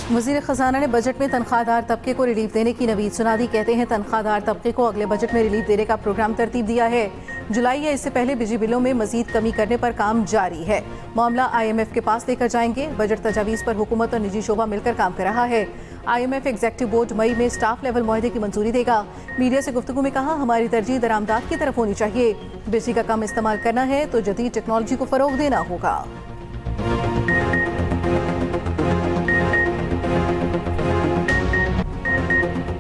वज़ीर ख़जाना ने बजट में तनख्वाहदार तबके को रिलीफ देने की नवीद सुना दी। कहते हैं तनख्वाहदार तबके को अगले बजट में रिलीफ देने का प्रोग्राम तरतीब दिया है। जुलाई या इससे पहले बिजली बिलों में मजीद कमी करने पर काम जारी है। मामला IMF के पास लेकर जाएंगे। बजट तजावीज़ पर हुकूमत और निजी शोबा मिलकर काम कर रहा है। IMF एग्जेक्टिव बोर्ड मई में स्टाफ लेवल मुआहदे की मंजूरी देगा। मीडिया से गुफ्तगू में कहा, हमारी तरजीह दरामदात की तरफ होनी चाहिए। बिजली का कम इस्तेमाल करना है तो जदीद टेक्नोलॉजी को फ़रोग देना होगा।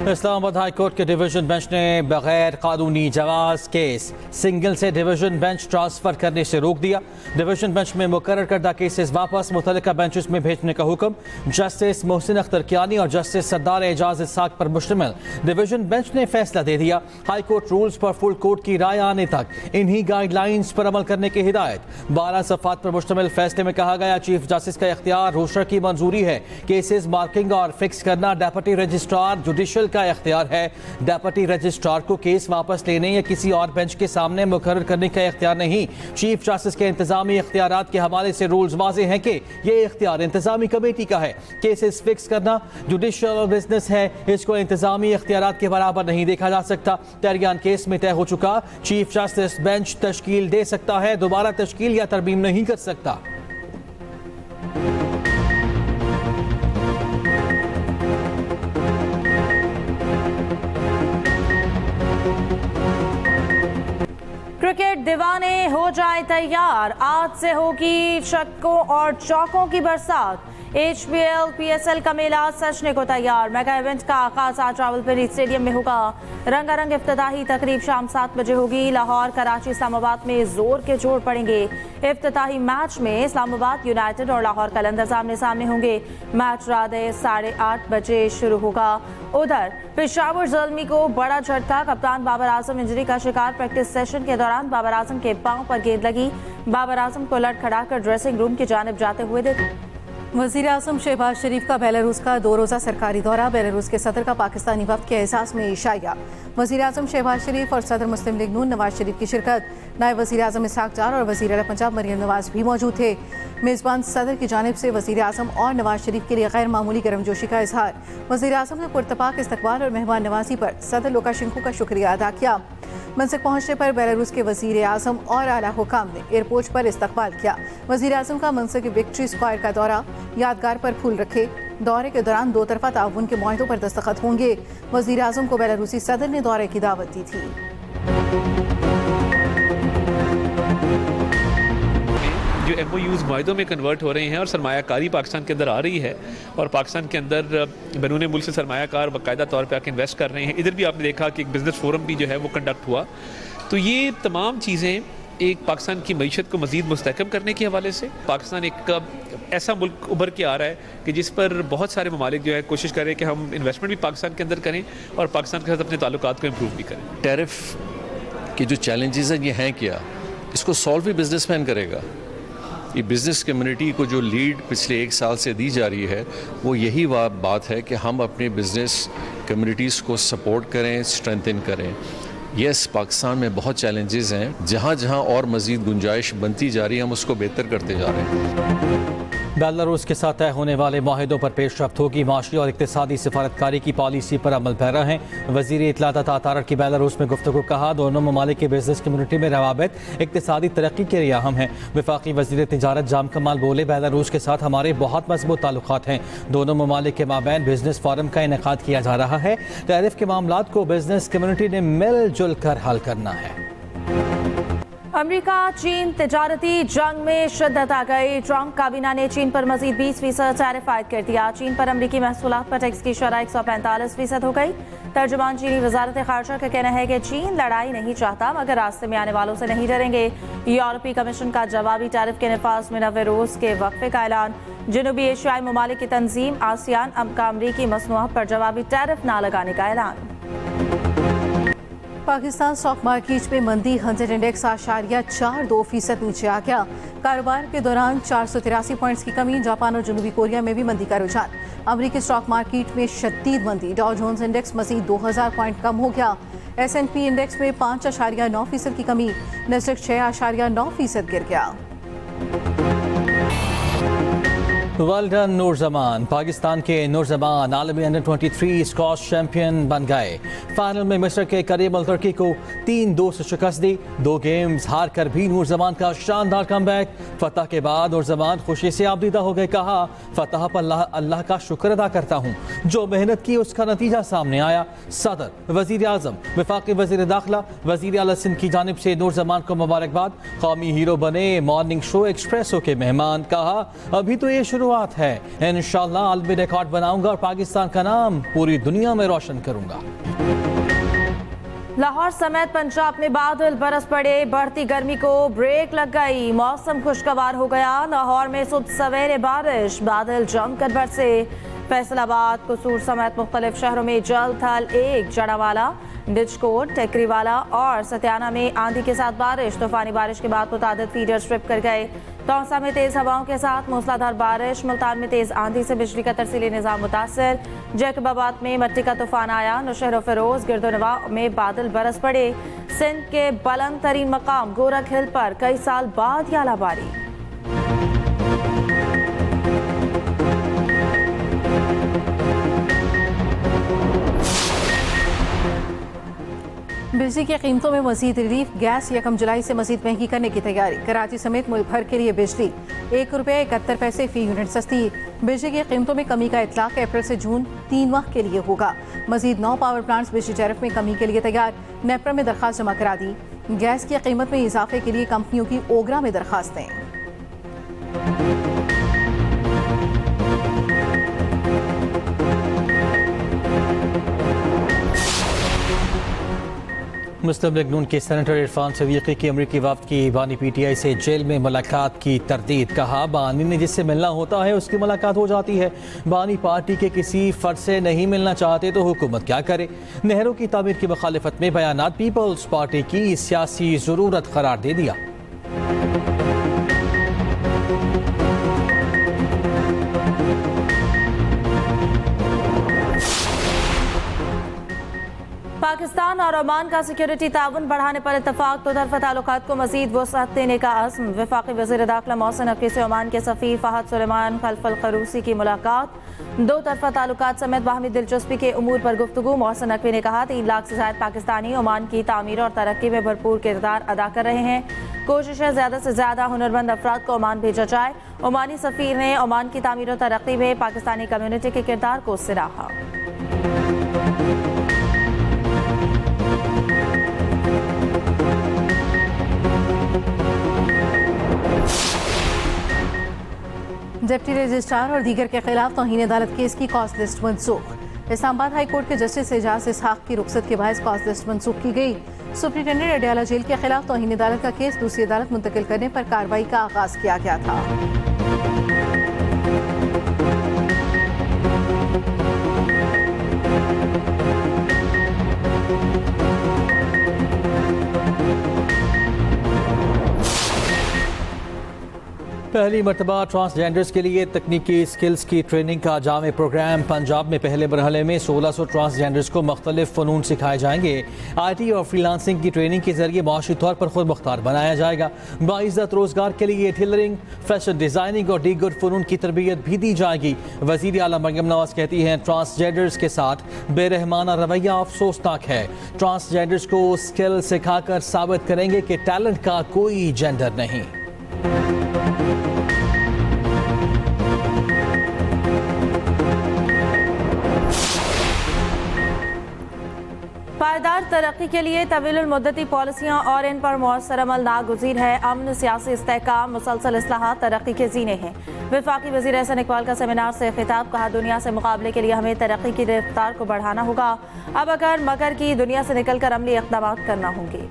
इस्लामाबाद हाई कोर्ट के डिवीजन बेंच ने बगैर कानूनी जवाज केस सिंगल से डिवीजन बेंच ट्रांसफर करने से रोक दिया। डिवीजन बेंच में मुकर्रर करदा केसेस वापस मुतल्लिका बेंचेस में भेजने का हुक्म। जस्टिस मोहसिन अख्तर कियानी और जस्टिस सरदार एजाज इसाक पर मुश्तमिल डिवीजन बेंच ने फैसला दे दिया। हाई कोर्ट रूल्स पर फुल कोर्ट की राय आने तक इन्हीं गाइडलाइंस पर अमल करने की हिदायत। 12 सफ़ात पर मुश्तमिल फैसले में कहा गया, चीफ जस्टिस का इख्तियार रोस्टर की मंजूरी है। केसेस मार्किंग और फिक्स करना डेप्यूटी रजिस्ट्रार जुडिशल का इख्तियार है। डेप्यूटी रजिस्ट्रार को केस वापस लेने या किसी और बेंच के सामने मुकर्रर करने का इख्तियार नहीं। चीफ जस्टिस के इंतजामी इख्तियारात के हवाले से रूल्स वाज़ेह हैं कि ये इख्तियार इंतजामी कमेटी का है। केसेस फिक्स करना जुडिशल बिजनेस है, इसको इंतजामी इख्तियारात के बराबर नहीं देखा जा सकता। तहरीयान केस में तय हो चुका, चीफ जस्टिस बेंच तश्कील दे सकता है, दोबारा तश्कील या तरमीम नहीं कर सकता। क्रिकेट दीवाने हो जाए तैयार, आज से होगी छक्कों और चौकों की बरसात। HBL PSL का मेला सजने को तैयार। मेगा इवेंट का आगाज आज रावलपिंडी स्टेडियम में होगा। रंगारंग इफ्तिताही तकरीब शाम 7 बजे होगी। लाहौर, कराची, इस्लामाबाद में जोर के जोड़ पड़ेंगे। इफ्तिताही मैच में इस्लामाबाद यूनाइटेड और लाहौर कलंदर्स आमने सामने होंगे। मैच रात 8:30 बजे शुरू होगा। उधर पेशावर ज़ल्मी को बड़ा झटका, कप्तान बाबर आजम इंजरी का शिकार। प्रैक्टिस सेशन के दौरान बाबर आजम के पांव पर गेंद लगी। बाबर आजम को लड़खड़ाकर ड्रेसिंग रूम की जानिब जाते हुए देखा। वज़ीर आज़म शहबाज शरीफ का बेलारूस का 2 रोज़ा सरकारी दौरा। बेलारूस के सदर का पाकिस्तानी वफ़द के एहसास में इशाया। वज़ीर आज़म शहबाज शरीफ और सदर मुस्लिम लीग नून नवाज शरीफ की शिरकत। नायब वज़ीर आज़म इसहाक डार और वज़ीर आला पंजाब मरियम नवाज भी मौजूद थे। मेज़बान सदर की जानिब से वज़ीर आज़म और नवाज शरीफ के लिए गैर मामूली गर्मजोशी का इजहार। वज़ीर आज़म ने पुरतपाक इस्तकबाल और मेहमान नवाजी पर सदर लुकाशेंको का शुक्रिया अदा किया। मंसक पहुंचने पर बेलारूस के वज़ीर आज़म और आला हुकाम ने एयरपोर्ट पर इस्तकबाल किया। वज़ीर आज़म का मंसक विक्ट्री स्क्वायर का दौरा, यादगार पर फूल रखे। दौरे के दौरान 2 तरफा ताउन के मुआहदों पर दस्तखत होंगे। वज़ीर आज़म को बेलारूसी सदर ने दौरे की दावत दी थी। जो MOUs मुआहदों में कन्वर्ट हो रहे हैं और सरमायाकारी पाकिस्तान के अंदर आ रही है और पाकिस्तान के अंदर बैरून मुल्क से सरमायाकार बाकायदा तौर पे आके इन्वेस्ट कर रहे हैं। इधर भी आपने देखा कि एक बिज़नेस फोरम भी जो है वो कंडक्ट हुआ। तो ये तमाम चीज़ें एक पाकिस्तान की मईशत को मज़ीद मुस्तहकम करने के हवाले से, पाकिस्तान एक ऐसा मुल्क उभर के आ रहा है कि जिस पर बहुत सारे ममालिक जो है कोशिश करें कि हम इन्वेस्टमेंट भी पाकिस्तान के अंदर करें और पाकिस्तान के साथ अपने ताल्लुकात को इम्प्रूव भी करें। टैरिफ के जो चैलेंजेस हैं ये हैं क्या, इसको सॉल्व भी बिजनेसमैन करेगा। ये बिज़नेस कम्युनिटी को जो लीड पिछले 1 साल से दी जा रही है वो यही बात है कि हम अपने बिज़नेस कम्युनिटीज़ को सपोर्ट करें, स्ट्रेंथन करें। यस, पाकिस्तान में बहुत चैलेंजेस हैं, जहाँ जहाँ और मज़ीद गुंजाइश बनती जा रही है हम उसको बेहतर करते जा रहे हैं। बेलारूस के साथ तय होने वाले माहिदों पर पेशरफ्त होगी। माशी और इक़्तिसादी सिफारतकारी की पॉलिसी पर अमल पैरा हैं। वज़ीर इत्तलात तारक की बेलारूस में गुफ्तगू कहा, दोनों ममालिक की बिजनेस कम्युनिटी में रवाबित इक़्तिसादी तरक्की के लिए अहम है। वफाकी वज़ीर तिजारत जाम कमाल बोले, बेलारूस के साथ हमारे बहुत मजबूत ताल्लुकात हैं। दोनों ममालिक के माबैन बिजनेस फोरम का इनेकाद किया जा रहा है। टैरिफ के मामलात को बिजनेस कम्युनिटी ने मिलजुल कर हल करना है। अमेरिका चीन तिजारती जंग में शिद्दत आ गई। ट्रंप काबीना ने चीन पर मजीद 20% टैरिफ आयद कर दिया। चीन पर अमरीकी महसूलात पर टैक्स की शरह 145% हो गई। तर्जुमान चीनी वजारत खारजा का कहना है कि चीन लड़ाई नहीं चाहता मगर रास्ते में आने वालों से नहीं डरेंगे। यूरोपीय कमीशन का जवाबी टैरिफ के नफाज में 90 रोज के वक्फे का ऐलान। जनूबी एशियाई ममालिक की तंजीम आसियान का अमरीकी मसनूआत पर जवाबी टैरिफ ना लगाने का ऐलान। पाकिस्तान स्टॉक मार्केट में मंदी, 100 इंडेक्स 8.42% नीचे आ गया। कारोबार के दौरान 483 पॉइंट्स की कमी। जापान और जनूबी कोरिया में भी मंदी का रुझान। अमरीकी स्टॉक मार्केट में शदीद मंदी। डॉ जोन्स इंडेक्स मजीद 2000 पॉइंट कम हो गया। S&P इंडेक्स में 5.9% की कमी। नैस्डैक 6.9% गिर गया। Well done नूरजमान। पाकिस्तान के नूरजमान आलमी अंडर 23 स्क्वॉश चैंपियन बन गए। फाइनल में मिस्र के करीम अल तुर्की को 3-2 से शिकस्त दी। 2 गेम्स हार कर भी नूरजमान का शानदार कमबैक। फतह के बाद नूरजमान खुशी से आबदीदा हो गए। कहा, फतह पर अल्लाह का शुक्र अदा करता हूँ, जो मेहनत की उसका नतीजा सामने आया। सदर, वजीर आजम, वफाकी वजीर दाखिला, वजीर आला सिंध की जानिब से नूरजमान को मुबारकबाद। कौमी हीरो बने, मॉर्निंग शो एक्सप्रेसो के मेहमान। कहा, अभी तो ये शुरुआत है, इंशाअल्लाह आलमी रिकॉर्ड बनाऊंगा और पाकिस्तान का नाम पूरी दुनिया में रोशन करूंगा। लाहौर समेत पंजाब में बादल बरस पड़े। बढ़ती गर्मी को ब्रेक लग गई। मौसम खुशगवार हो गया। लाहौर में सुबह सवेरे बारिश, बादल जमकर बरसे। फैसलाबाद, कसूर समेत मुख्तलिफ शहरों में जल थल एक, जड़ावाला, डिचकोट, टेकरीवाला और सत्याना में आंधी के साथ बारिश। तूफानी बारिश के बाद मुतादिद फीडर स्ट्रिप कर गए। तौसा में तेज हवाओं के साथ मूसलाधार बारिश। मुल्तान में तेज आंधी से बिजली का तरसीली निजाम मुतासर। जैकबाबाद में मट्टी का तूफान आया। नौशहर फिरोज, गिरदोनवा में बादल बरस पड़े। सिंध के बुलंद तरीन मकाम गोरख हिल पर कई साल बाद यालाबारी। बिजली की कीमतों में मजीद रिलीफ। गैस 1 जुलाई से मजीद महंगी करने की तैयारी। कराची समेत मुल्क भर के लिए बिजली ₹1.71 फी यूनिट सस्ती। बिजली की कीमतों में कमी का इतलाक अप्रैल से जून 3 माह के लिए होगा। मजीद 9 पावर प्लांट्स बिजली टैरिफ में कमी के लिए तैयार। नेपरा में दरख्वास्त जमा करा दी। गैस की कीमत में इजाफे के लिए कंपनियों की ओगरा में दरख्वास्तें। मुस्लिम लीग नून के सेनेटर इरफान सदीकी की अमरीकी वफ्द की बानी PTI से जेल में मुलाकात की तरदीद। कहा, बानी ने जिससे मिलना होता है उसकी मुलाकात हो जाती है। बानी पार्टी के किसी फर्द से नहीं मिलना चाहते तो हुकूमत क्या करे। नहरों की तामीर की मुखालिफत में बयानात पीपल्स पार्टी की सियासी ज़रूरत करार दे दिया। पाकिस्तान और ओमान का सिक्योरिटी ताउन बढ़ाने पर इत्तफाक। दो तरफा ताल्लुकात को मजीद वसअत देने का अज़्म। वफाकी वज़ीर दाखिला मोहसिन नकवी से ओमान के सफ़ीर फ़हद सुलेमान खल्फल क़रूसी की मुलाकात। दो तरफा ताल्लुकात समेत बाहमी दिलचस्पी के उमूर पर गुफ्तगू। मोहसिन नकवी ने कहा, 3 लाख से ज़ायद पाकिस्तानी ओमान की तामीर और तरक्की में भरपूर किरदार अदा कर रहे हैं। कोशिश है ज़्यादा से ज़्यादा हुनरमंद अफराद को ओमान भेजा जाए। ओमानी सफ़ीर ने ओमान की तामीर और तरक्की में पाकिस्तानी कम्यूनिटी के किरदार को सराहा। डिप्टी रजिस्ट्रार और दीगर के खिलाफ तौहीन अदालत केस की कॉज लिस्ट मनसूख। इस्लामाबाद हाई कोर्ट के जस्टिस एजाज इसहाक की रुखसत के बायस कॉज लिस्ट मनसूख की गई। सुप्रिंटेंडेंट अडयाला जेल के खिलाफ तौहीन अदालत का केस दूसरी अदालत मुंतकिल करने पर कार्रवाई का आगाज किया गया था। पहली मरतबा ट्रांसजेंडर्स के लिए तकनीकी स्किल्स की ट्रेनिंग का जामे प्रोग्राम। पंजाब में पहले मरहले में 1600 ट्रांसजेंडर्स को मुख्तलिफ फ़नून सिखाए जाएंगे। IT और फ्रीलांसिंग की ट्रेनिंग के जरिए माशी तौर पर खुद मुख्तार बनाया जाएगा। बाइज़्ज़त रोज़गार के लिए टेलरिंग, फैशन डिज़ाइनिंग और दीगर फ़नून की तरबियत भी दी जाएगी। वज़ीर आला मरियम नवाज कहती हैं, ट्रांसजेंडर्स के साथ बेरहमाना रवैया अफसोसनाक है। ट्रांसजेंडर्स को स्किल सिखाकर साबित करेंगे कि टैलेंट का कोई जेंडर नहीं। पायदार तरक्की के लिए तवील मुद्दती पॉलिसियाँ और इन पर मौसर अमल नागुज़ीर है। अमन, सियासी इस्तेहकाम, मुसलसल इस्लाहात तरक्की के जीने हैं। वफाकी वज़ीर एहसन इकबाल का सेमिनार से खिताब। कहा, दुनिया से मुकाबले के लिए हमें तरक्की की रफ्तार को बढ़ाना होगा। अब अगर मगर की दुनिया से निकल कर अमली इक़दामात करना होंगे।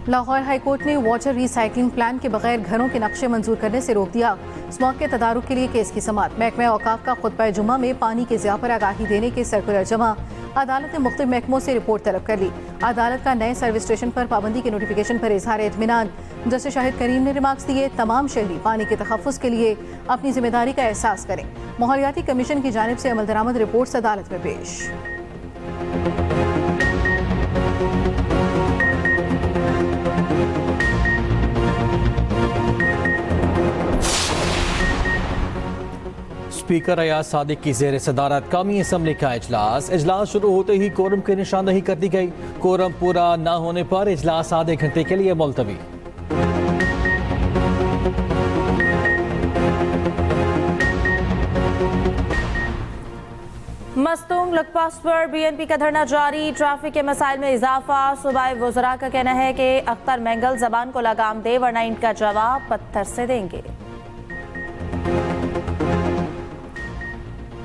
लाहौर हाई कोर्ट ने वाटर रिसाइकलिंग प्लान के बगैर घरों के नक्शे मंजूर करने से रोक दिया। स्मॉग के तदारुक के लिए केस की समाअत। महकमा औकाफ का खुतबा जुमा में पानी के ज़िया पर आगाही देने के सर्कुलर जमा। अदालत ने मुख्तलिफ महकमों से रिपोर्ट तलब कर ली। अदालत का नए सर्विस स्टेशन पर पाबंदी के नोटिफिकेशन पर इजहार इत्मीनान। जस्टिस शाहिद करीम ने रिमार्क्स दिए, तमाम शहरी पानी के तहफ़्फ़ुज़ के लिए अपनी जिम्मेदारी का एहसास करें। माहौलियाती कमीशन की जानिब से अमल दरामद रिपोर्ट्स अदालत में पेश। स्पीकर अयाज सादिक की जेर सदारत कौमी असम्बली का इजलास शुरू होते ही कोरम की निशानदही कर दी गई। कोरम पूरा न होने पर इजलास आधे घंटे के लिए मुलतवी। मस्तूंग लुकपास पर बीएनपी का धरना जारी। ट्रैफिक के मसाइल में इजाफा। सूबाई वज़रा का कहना है कि अख्तर मेंगल जबान को लगाम दे वरना इनका जवाब पत्थर से देंगे।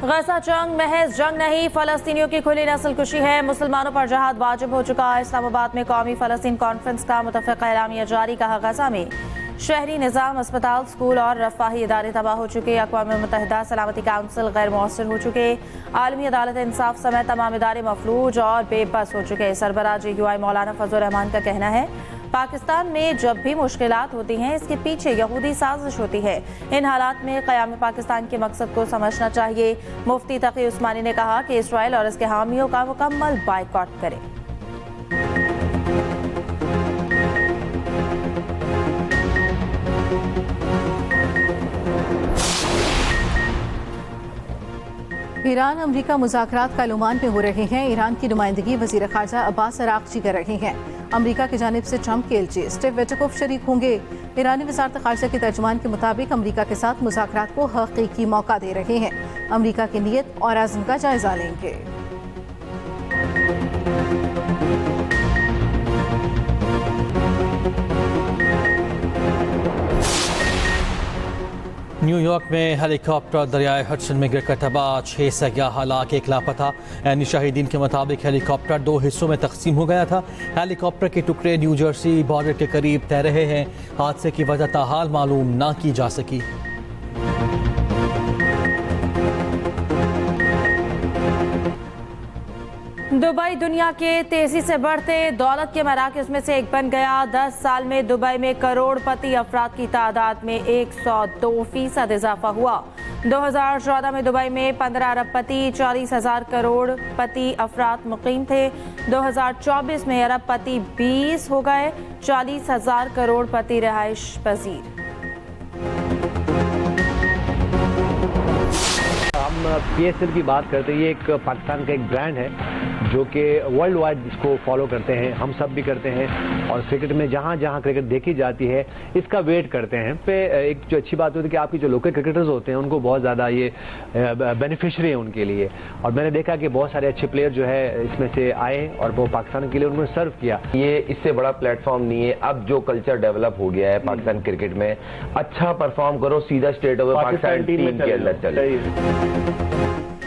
गजा जंग महज जंग नहीं, फलस्तीनियों की खुली नस्ल कुशी है। मुसलमानों पर जहाद वाजिब हो चुका। इस्लामाबाद में कौमी फलस्तीन कॉन्फ्रेंस का मुतफ़िक़ा एलामिया जारी। कहा गजा में शहरी निज़ाम, अस्पताल, स्कूल और रफ़ाही इदारे तबाह हो चुके। अक़वाम मुत्तहिदा सलामती काउंसिल गैर मौसर हो चुके। आलमी अदालत इंसाफ समेत तमाम इदारे मफलूज और बेबस हो चुके। सरबराह JUI मौलाना फजल रहमान का कहना है पाकिस्तान में जब भी मुश्किलात होती हैं इसके पीछे यहूदी साजिश होती है। इन हालात में क़याम पाकिस्तान के मकसद को समझना चाहिए। मुफ्ती तकी उस्मानी ने कहा कि इसराइल और इसके हामियों का मुकम्मल बाइकॉट करें। ईरान अमरीका मुज़ाकरात कल ओमान में हो रहे हैं। ईरान की नुमाइंदगी वज़ीर ख़ारजा अब्बास अराग़ची कर रहे हैं। अमरीका की जानिब से ट्रंप के एलची स्टीव विटकोफ शरीक होंगे। ईरानी वज़ारत ख़ारजा के तर्जुमान के मुताबिक अमरीका के साथ मुज़ाकरात को हक़ीक़ी मौका दे रहे हैं। अमरीका की नीयत और आज़म का जायज़ा लेंगे। न्यूयॉर्क में हेलीकॉप्टर दरियाए हडसन में गिरकर तबाह। 6 सयाह हालाक, 1 लापता। ऐनी शाहिदीन के मुताबिक हेलीकॉप्टर 2 हिस्सों में तकसीम हो गया था। हेलीकॉप्टर के टुकड़े न्यू जर्सी बॉर्डर के करीब तैर रहे हैं। हादसे की वजह ताहाल मालूम ना की जा सकी। दुबई दुनिया के तेजी से बढ़ते दौलत के मराकज़ में से एक बन गया। 10 साल में दुबई में करोड़पति अफराद की तादाद में 102% इजाफा हुआ। 2014 में दुबई में 15 अरबपति 40,000 करोड़पति अफराद मुकीम थे। 2024 में अरबपति 20 हो गए, 40,000 करोड़पति रिहाइश पजीर। हम PSL की बात करते हैं। ये एक पाकिस्तान का एक ब्रांड है जो कि वर्ल्ड वाइड इसको फॉलो करते हैं, हम सब भी करते हैं। और क्रिकेट में जहाँ जहाँ क्रिकेट देखी जाती है इसका वेट करते हैं। पे एक जो अच्छी बात होती है कि आपकी जो लोकल क्रिकेटर्स होते हैं उनको बहुत ज़्यादा ये बेनिफिशरी है उनके लिए। और मैंने देखा कि बहुत सारे अच्छे प्लेयर जो है इसमें से आए और वो पाकिस्तान के लिए उन्होंने सर्व किया। ये इससे बड़ा प्लेटफॉर्म नहीं है। अब जो कल्चर डेवलप हो गया है पाकिस्तान क्रिकेट में, अच्छा परफॉर्म करो, सीधा स्टेट ओवर पाकिस्तान टीम के अंदर चले।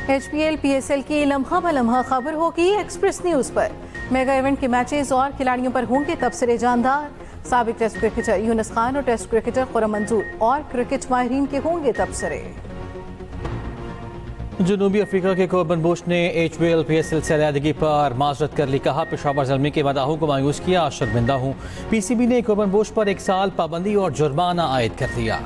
HPL PSL की लम्हा ब लम्हा खबर होगी एक्सप्रेस न्यूज़ पर। मेगा इवेंट के मैचेस और खिलाड़ियों पर होंगे तबसरे जानदार। साबिक टेस्ट क्रिकेटर यूनुस खान और टेस्ट क्रिकेटर खुर्रम मंजूर और क्रिकेट माहिरीन के होंगे तबसरे। जनूबी अफ्रीका के कोरबन बुश ने HPL PSL से अलहदगी पर माजरत कर ली। कहा पेशावर ज़ल्मी के मदाहों को मायूस किया, शर्मिंदा हूँ। PCB ने कोरबन बुश पर 1 साल पाबंदी और जुर्माना आयद कर दिया।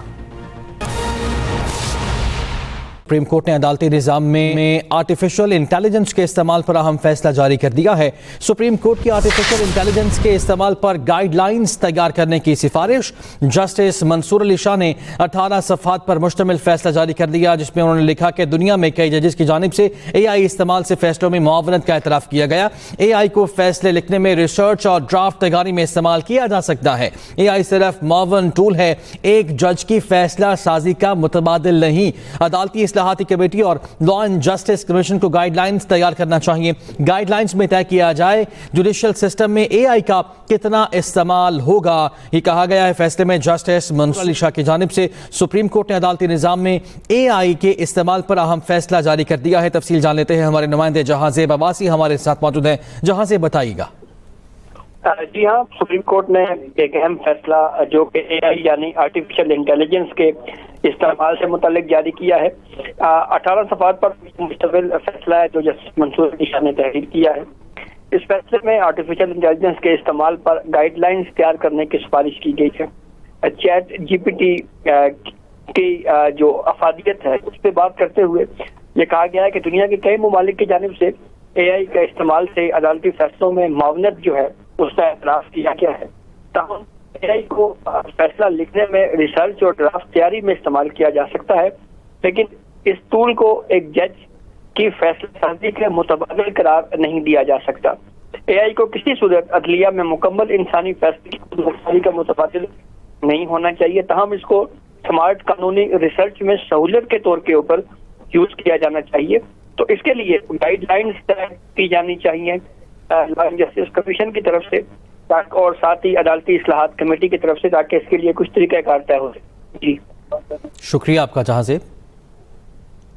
सुप्रीम कोर्ट ने अदालती निज़ाम में आर्टिफिशियल इंटेलिजेंस के इस्तेमाल पर अहम फैसला जारी कर दिया है। सुप्रीम कोर्ट की आर्टिफिशियल इंटेलिजेंस के इस्तेमाल पर गाइडलाइंस तैयार करने की सिफारिश जस्टिस मंसूर अली शाह ने 18 सफ़हात पर मुश्तमिल फैसला जारी कर दिया, जिसमें उन्होंने लिखा कि दुनिया में कई जजेस की जानिब से AI इस्तेमाल से फैसलों में मुआवनत का एतराफ़ किया गया। AI को फैसले लिखने में, रिसर्च और ड्राफ्ट तैयारी में इस्तेमाल किया जा सकता है। AI सिर्फ मुआवन टूल है, एक जज की फैसला साजी का मुतबादिल नहीं। अदालती इस्लाहाती कमेटी और लॉ एंड जस्टिस कमीशन को गाइडलाइंस तैयार करना चाहिए। गाइडलाइंस में तय किया जाए जुडिशियल सिस्टम में AI का कितना इस्तेमाल होगा। ये कहा गया है फैसले में। जस्टिस मंसूर अली शाह की जानिब से सुप्रीम कोर्ट ने अदालती निज़ाम में AI के इस्तेमाल पर अहम फैसला जारी कर दिया है। तफसील जान लेते हैं, हमारे नुमाइंदे जहांज़ेब अब्बासी हमारे साथ मौजूद हैं। जहांज़ेब बताइएगा। जी हाँ, सुप्रीम कोर्ट ने एक अहम फैसला जो कि AI यानी आर्टिफिशियल इंटेलिजेंस के इस्तेमाल से मुतालिक जारी किया है। 18 सफ़हात पर मुश्तमिल फैसला है जो जस्टिस मंसूर अली शाह ने तहरीर किया है। इस फैसले में आर्टिफिशियल इंटेलिजेंस के इस्तेमाल पर गाइडलाइंस तैयार करने की सिफारिश की गई है। चैट GPT की जो अफादियत है उस पर बात करते हुए ये कहा गया है कि दुनिया के कई ममालिक की जानिब से AI का इस्तेमाल से अदालती फैसलों में मुआवनत जो है उसका एतराफ़ किया गया है। ताहम AI को फैसला लिखने में, रिसर्च और ड्राफ्ट तैयारी में इस्तेमाल किया जा सकता है, लेकिन इस टूल को एक जज की फैसलासाजी के मुतबादिल करार नहीं दिया जा सकता। AI को किसी सूरत अदलिया में मुकम्मल इंसानी फैसले की खुदमुख्तारी का मुतबादिल नहीं होना चाहिए, तहम इसको स्मार्ट कानूनी रिसर्च में सहूलियत के तौर के ऊपर यूज किया जाना चाहिए। तो इसके लिए गाइडलाइंस तय की जानी चाहिए लॉ एंड जस्टिस कमीशन की तरफ से और साथ ही अदालती इस्लाहात कमेटी की तरफ से, ताकि इसके लिए कुछ तरीकाकार तय हो। जी शुक्रिया आपका जहां से।